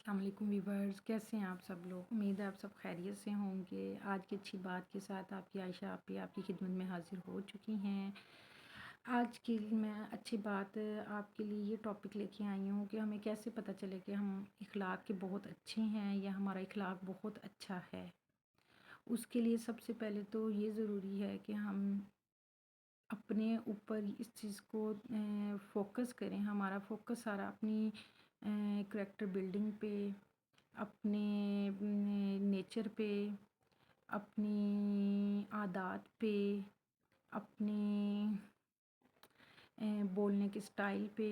السلام علیکم ویورز، کیسے ہیں آپ سب لوگ؟ امید ہے آپ سب خیریت سے ہوں گے۔ آج کی اچھی بات کے ساتھ آپ کی عائشہ آپی آپ کی خدمت میں حاضر ہو چکی ہیں۔ آج کی میں اچھی بات آپ کے لیے یہ ٹاپک لے کے آئی ہوں کہ ہمیں کیسے پتہ چلے کہ ہم اخلاق کے بہت اچھے ہیں یا ہمارا اخلاق بہت اچھا ہے۔ اس کے لیے سب سے پہلے تو یہ ضروری ہے کہ ہم اپنے اوپر اس چیز کو فوکس کریں۔ ہمارا فوکس سارا اپنی کریکٹر بلڈنگ پہ، اپنے نیچر پہ، اپنی عادات پہ، اپنے بولنے کے سٹائل پہ،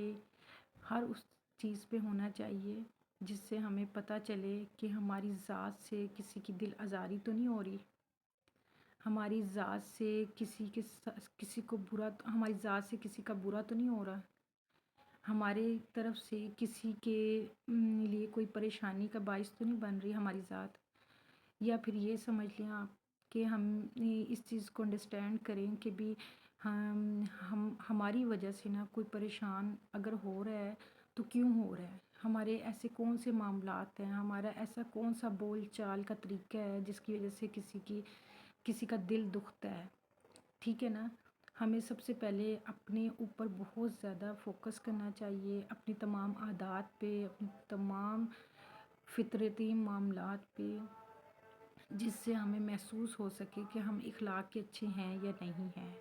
ہر اس چیز پہ ہونا چاہیے جس سے ہمیں پتہ چلے کہ ہماری ذات سے کسی کی دل آزاری تو نہیں ہو رہی، ہماری ذات سے کسی کو برا، ہماری ذات سے کسی کا برا تو نہیں ہو رہا، ہمارے طرف سے کسی کے لیے کوئی پریشانی کا باعث تو نہیں بن رہی ہماری ذات۔ یا پھر یہ سمجھ لیں آپ کہ ہم اس چیز کو انڈرسٹینڈ کریں کہ بھی ہماری وجہ سے نا کوئی پریشان اگر ہو رہا ہے تو کیوں ہو رہا ہے، ہمارے ایسے کون سے معاملات ہیں، ہمارا ایسا کون سا بول چال کا طریقہ ہے جس کی وجہ سے کسی کا دل دکھتا ہے۔ ٹھیک ہے نا؟ ہمیں سب سے پہلے اپنے اوپر بہت زیادہ فوکس کرنا چاہیے، اپنی تمام عادات پہ، اپنی تمام فطرتی معاملات پہ، جس سے ہمیں محسوس ہو سکے کہ ہم اخلاق کے اچھے ہیں یا نہیں ہیں۔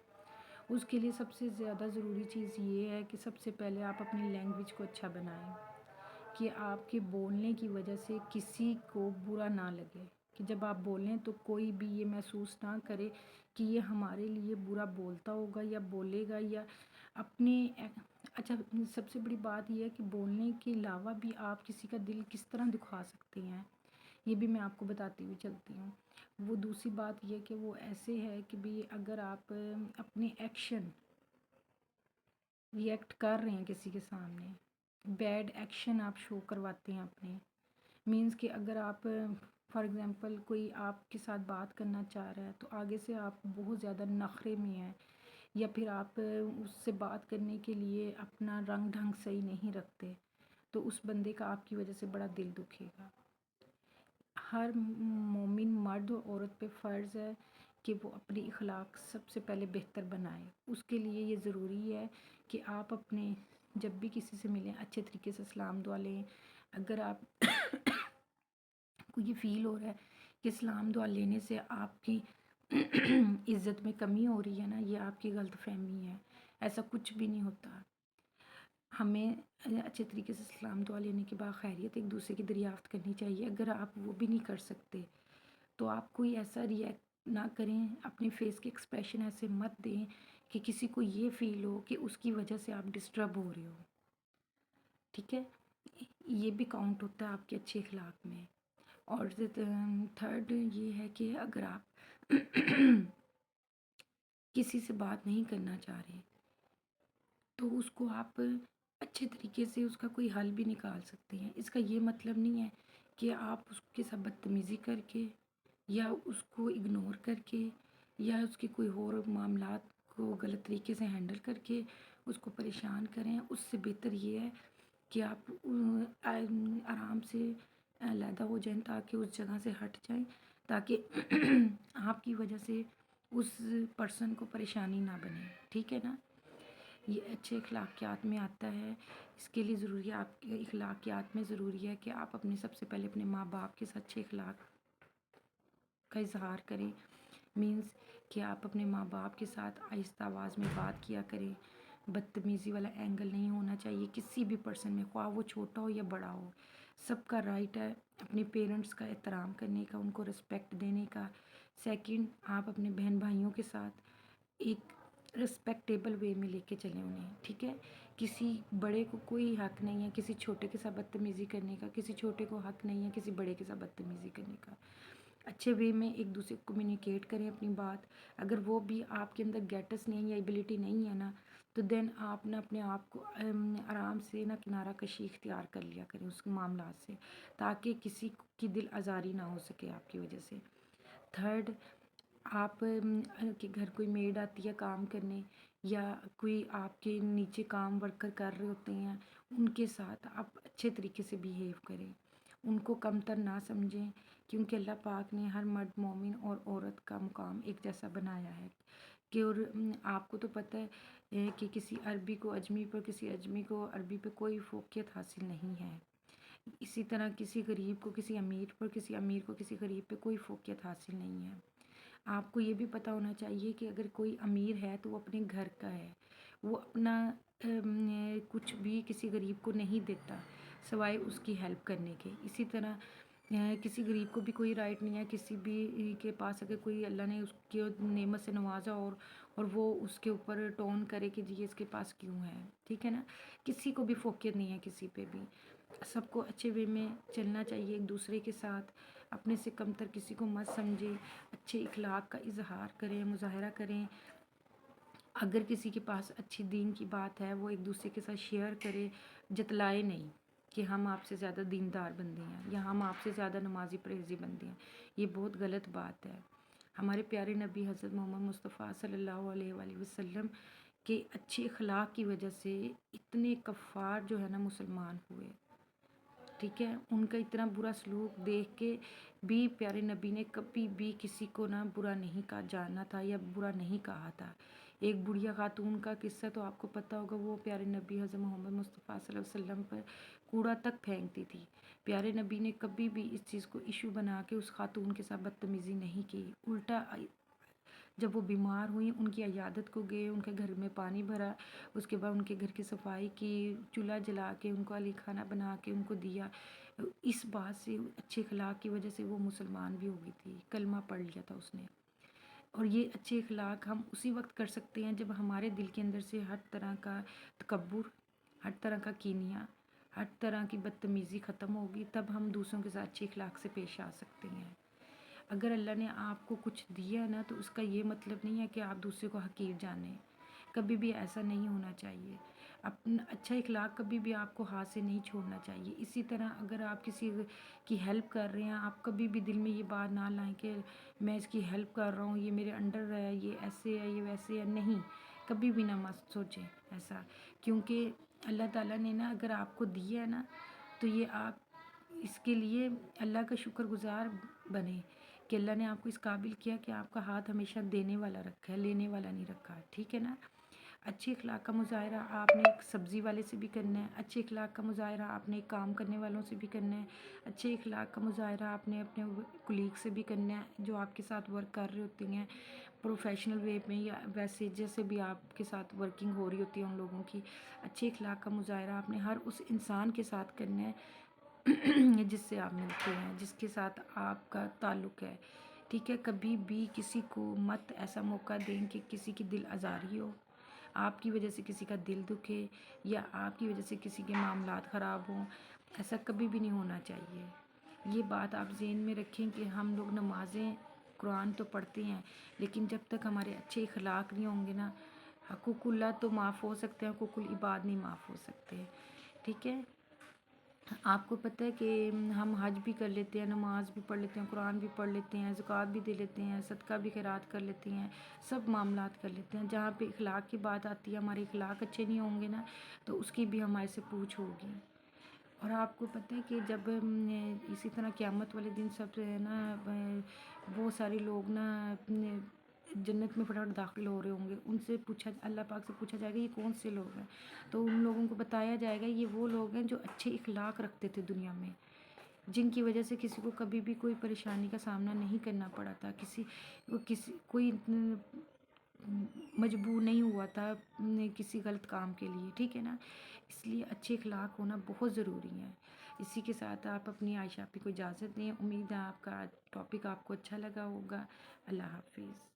اس کے لیے سب سے زیادہ ضروری چیز یہ ہے کہ سب سے پہلے آپ اپنی لینگویج کو اچھا بنائیں کہ آپ کے بولنے کی وجہ سے کسی کو برا نہ لگے، کہ جب آپ بولیں تو کوئی بھی یہ محسوس نہ کرے کہ یہ ہمارے لیے برا بولتا ہوگا یا بولے گا یا اپنے اچھا سب سے بڑی بات یہ ہے کہ بولنے کے علاوہ بھی آپ کسی کا دل کس طرح دکھا سکتے ہیں، یہ بھی میں آپ کو بتاتی ہوئی چلتی ہوں۔ وہ دوسری بات یہ کہ وہ ایسے ہے کہ بھی اگر آپ اپنے ایکشن ریئیکٹ کر رہے ہیں کسی کے سامنے، بیڈ ایکشن آپ شو کرواتے ہیں اپنے، مینس کہ اگر آپ فار ایگزامپل کوئی آپ کے ساتھ بات کرنا چاہ رہا ہے تو آگے سے آپ بہت زیادہ نخرے میں ہیں، یا پھر آپ اس سے بات کرنے کے لیے اپنا رنگ ڈھنگ صحیح نہیں رکھتے، تو اس بندے کا آپ کی وجہ سے بڑا دل دکھے گا۔ ہر مومن مرد و عورت پہ فرض ہے کہ وہ اپنی اخلاق سب سے پہلے بہتر بنائے۔ اس کے لیے یہ ضروری ہے کہ آپ اپنے جب بھی کسی سے ملیں اچھے طریقے سے سلام دعا لیں۔ اگر آپ کو یہ فیل ہو رہا ہے کہ سلام دعا لینے سے آپ کی عزت میں کمی ہو رہی ہے نا، یہ آپ کی غلط فہمی ہے، ایسا کچھ بھی نہیں ہوتا۔ ہمیں اچھے طریقے سے سلام دعا لینے کے بعد خیریت ایک دوسرے کی دریافت کرنی چاہیے۔ اگر آپ وہ بھی نہیں کر سکتے تو آپ کوئی ایسا ریئیکٹ نہ کریں، اپنے فیس کے ایکسپریشن ایسے مت دیں کہ کسی کو یہ فیل ہو کہ اس کی وجہ سے آپ ڈسٹرب ہو رہے ہو۔ ٹھیک ہے؟ یہ بھی کاؤنٹ ہوتا ہے آپ کے اچھے اخلاق میں۔ اور تھرڈ یہ ہے کہ اگر آپ کسی سے بات نہیں کرنا چاہ رہے تو اس کو آپ اچھے طریقے سے اس کا کوئی حل بھی نکال سکتے ہیں۔ اس کا یہ مطلب نہیں ہے کہ آپ اس کے ساتھ بدتمیزی کر کے یا اس کو اگنور کر کے یا اس کے کوئی اور معاملات کو غلط طریقے سے ہینڈل کر کے اس کو پریشان کریں۔ اس سے بہتر یہ ہے کہ آپ آرام سے علیحدہ ہو جائیں تاکہ اس جگہ سے ہٹ جائیں، تاکہ آپ کی وجہ سے اس پرسن کو پریشانی نہ بنے۔ ٹھیک ہے نا؟ یہ اچھے اخلاقیات میں آتا ہے۔ اس کے لیے ضروری ہے، آپ کے اخلاقیات میں ضروری ہے کہ آپ اپنے سب سے پہلے اپنے ماں باپ کے ساتھ اچھے اخلاق کا اظہار کریں، مینس کہ آپ اپنے ماں باپ کے ساتھ آہستہ آواز میں بات کیا کریں۔ بدتمیزی والا اینگل نہیں ہونا چاہیے کسی بھی پرسن میں، خواہ وہ چھوٹا ہو یا بڑا ہو۔ سب کا رائٹ ہے اپنے پیرنٹس کا احترام کرنے کا، ان کو رسپیکٹ دینے کا۔ سیکنڈ، آپ اپنے بہن بھائیوں کے ساتھ ایک رسپیکٹیبل وے میں لے کے چلیں انہیں۔ ٹھیک ہے؟ کسی بڑے کو کوئی حق نہیں ہے کسی چھوٹے کے ساتھ بدتمیزی کرنے کا، کسی چھوٹے کو حق نہیں ہے کسی بڑے کے ساتھ بدتمیزی کرنے کا۔ اچھے وے میں ایک دوسرے کو کمیونیکیٹ کریں اپنی بات۔ اگر وہ بھی آپ کے اندر گیٹس نہیں ہے یا ایبلٹی نہیں ہے نا، تو دین آپ نہ اپنے آپ کو آرام سے نہ کنارہ کشی اختیار کر لیا کریں اس معاملات سے، تاکہ کسی کی دل آزاری نہ ہو سکے آپ کی وجہ سے۔ تھرڈ، آپ کے گھر کوئی میڈ آتی ہے کام کرنے یا کوئی آپ کے نیچے کام ورکر کر رہے ہوتے ہیں، ان کے ساتھ آپ اچھے طریقے سے بیہیو کریں، ان کو کمتر نہ سمجھیں، کیونکہ اللہ پاک نے ہر مرد مومن اور عورت کا مقام ایک جیسا بنایا ہے کہ اور آپ کو تو پتہ ہے کہ کسی عربی کو اجمی پر، کسی اجمی کو عربی پہ کوئی فوقیت حاصل نہیں ہے۔ اسی طرح کسی غریب کو کسی امیر پر، کسی امیر کو کسی غریب پہ کوئی فوقیت حاصل نہیں ہے۔ آپ کو یہ بھی پتہ ہونا چاہیے کہ اگر کوئی امیر ہے تو وہ اپنے گھر کا ہے، وہ اپنا کچھ بھی کسی غریب کو نہیں دیتا سوائے اس کی ہیلپ کرنے کے۔ اسی طرح کسی غریب کو بھی کوئی رائٹ نہیں ہے کسی بھی کے پاس، اگر کوئی اللہ نے اس کی نعمت سے نوازا اور وہ اس کے اوپر ٹون کرے کہ جی اس کے پاس کیوں ہے، ٹھیک ہے نا۔ کسی کو بھی فوقیت نہیں ہے کسی پہ بھی، سب کو اچھے وے میں چلنا چاہیے ایک دوسرے کے ساتھ، اپنے سے کمتر کسی کو مت سمجھے، اچھے اخلاق کا اظہار کریں، مظاہرہ کریں۔ اگر کسی کے پاس اچھی دین کی بات ہے وہ ایک دوسرے کے ساتھ شیئر کرے، جتلائے نہیں کہ ہم آپ سے زیادہ دیندار بندے ہیں یا ہم آپ سے زیادہ نمازی پرہیزی بندے ہیں، یہ بہت غلط بات ہے۔ ہمارے پیارے نبی حضرت محمد مصطفیٰ صلی اللہ علیہ وآلہ وسلم کے اچھے اخلاق کی وجہ سے اتنے کفار جو ہے نا مسلمان ہوئے، ٹھیک ہے۔ ان کا اتنا برا سلوک دیکھ کے بھی پیارے نبی نے کبھی بھی کسی کو نہ برا نہیں کہا جانا تھا یا برا نہیں کہا تھا۔ ایک بڑھیا خاتون کا قصہ تو آپ کو پتہ ہوگا، وہ پیارے نبی حضرت محمد مصطفیٰ صلی اللہ علیہ وسلم پر کوڑا تک پھینکتی تھی۔ پیارے نبی نے کبھی بھی اس چیز کو ایشو بنا کے اس خاتون کے ساتھ بدتمیزی نہیں کی، الٹا جب وہ بیمار ہوئیں ان کی عیادت کو گئے، ان کے گھر میں پانی بھرا، اس کے بعد ان کے گھر کی صفائی کی، چولہا جلا کے ان کو علی کھانا بنا کے ان کو دیا۔ اس بات سے اچھے اخلاق کی وجہ سے وہ مسلمان بھی ہو گئی تھی، کلمہ پڑھ لیا تھا اس نے۔ اور یہ اچھے اخلاق ہم اسی وقت کر سکتے ہیں جب ہمارے دل کے اندر سے ہر طرح کا تکبر، ہر طرح کا کینیا، ہر طرح کی بدتمیزی ختم ہوگی، تب ہم دوسروں کے ساتھ اچھے اخلاق سے پیش آ سکتے ہیں۔ اگر اللہ نے آپ کو کچھ دیا ہے نا تو اس کا یہ مطلب نہیں ہے کہ آپ دوسرے کو حقیر جانیں، کبھی بھی ایسا نہیں ہونا چاہیے۔ اپنا اچھا اخلاق کبھی بھی آپ کو ہاتھ سے نہیں چھوڑنا چاہیے۔ اسی طرح اگر آپ کسی کی ہیلپ کر رہے ہیں، آپ کبھی بھی دل میں یہ بات نہ لائیں کہ میں اس کی ہیلپ کر رہا ہوں، یہ میرے انڈر ہے، یہ ایسے ہے، یہ ویسے ہے، نہیں، کبھی بھی نہ مت سوچیں ایسا، کیونکہ اللہ تعالیٰ نے نا اگر آپ کو دیا ہے نا تو یہ آپ اس کے لیے اللہ کا شکر گزار بنے کہ اللہ نے آپ کو اس قابل کیا کہ آپ کا ہاتھ ہمیشہ دینے والا رکھا ہے، لینے والا نہیں رکھا، ٹھیک ہے نا۔ اچھے اخلاق کا مظاہرہ آپ نے ایک سبزی والے سے بھی کرنا ہے، اچھے اخلاق کا مظاہرہ آپ نے ایک کام کرنے والوں سے بھی کرنا ہے، اچھے اخلاق کا مظاہرہ آپ نے اپنے کولیگ سے بھی کرنا ہے جو آپ کے ساتھ ورک کر رہے ہوتی ہیں پروفیشنل وے میں، یا ویسے جیسے بھی آپ کے ساتھ ورکنگ ہو رہی ہوتی ہے ان لوگوں کی۔ اچھے اخلاق کا مظاہرہ آپ نے ہر اس انسان کے ساتھ کرنا ہے جس سے آپ ملتے ہیں، جس کے ساتھ آپ کا تعلق ہے، ٹھیک ہے۔ کبھی بھی کسی کو مت ایسا موقع دیں کہ کسی کی دل آزاری ہو، آپ کی وجہ سے کسی کا دل دکھے یا آپ کی وجہ سے کسی کے معاملات خراب ہوں، ایسا کبھی بھی نہیں ہونا چاہیے۔ یہ بات آپ ذہن میں رکھیں کہ ہم لوگ نمازیں قرآن تو پڑھتے ہیں، لیکن جب تک ہمارے اچھے اخلاق نہیں ہوں گے نا، حقوق اللہ تو معاف ہو سکتے ہیں، حقوق العباد نہیں معاف ہو سکتے، ٹھیک ہے۔ آپ کو پتہ ہے کہ ہم حج بھی کر لیتے ہیں، نماز بھی پڑھ لیتے ہیں، قرآن بھی پڑھ لیتے ہیں، زکوٰۃ بھی دے لیتے ہیں، صدقہ بھی خیرات کر لیتے ہیں، سب معاملات کر لیتے ہیں۔ جہاں پہ اخلاق کی بات آتی ہے، ہمارے اخلاق اچھے نہیں ہوں گے نا تو اس کی بھی ہمارے سے پوچھ ہوگی۔ اور آپ کو پتہ ہے کہ جب اسی طرح قیامت والے دن سب جو ہے نا بہت سارے لوگ نا جنت میں فٹافٹ داخل ہو رہے ہوں گے، ان سے پوچھا، اللہ پاک سے پوچھا جائے گا یہ کون سے لوگ ہیں، تو ان لوگوں کو بتایا جائے گا یہ وہ لوگ ہیں جو اچھے اخلاق رکھتے تھے دنیا میں، جن کی وجہ سے کسی کو کبھی بھی کوئی پریشانی کا سامنا نہیں کرنا پڑا تھا، کوئی مجبور نہیں ہوا تھا کسی غلط کام کے لیے، ٹھیک ہے نا۔ اس لیے اچھے اخلاق ہونا بہت ضروری ہے۔ اسی کے ساتھ آپ اپنی عائشہ کو اجازت دیں، امید ہے آپ کا ٹاپک آپ کو اچھا لگا ہوگا۔ اللہ حافظ۔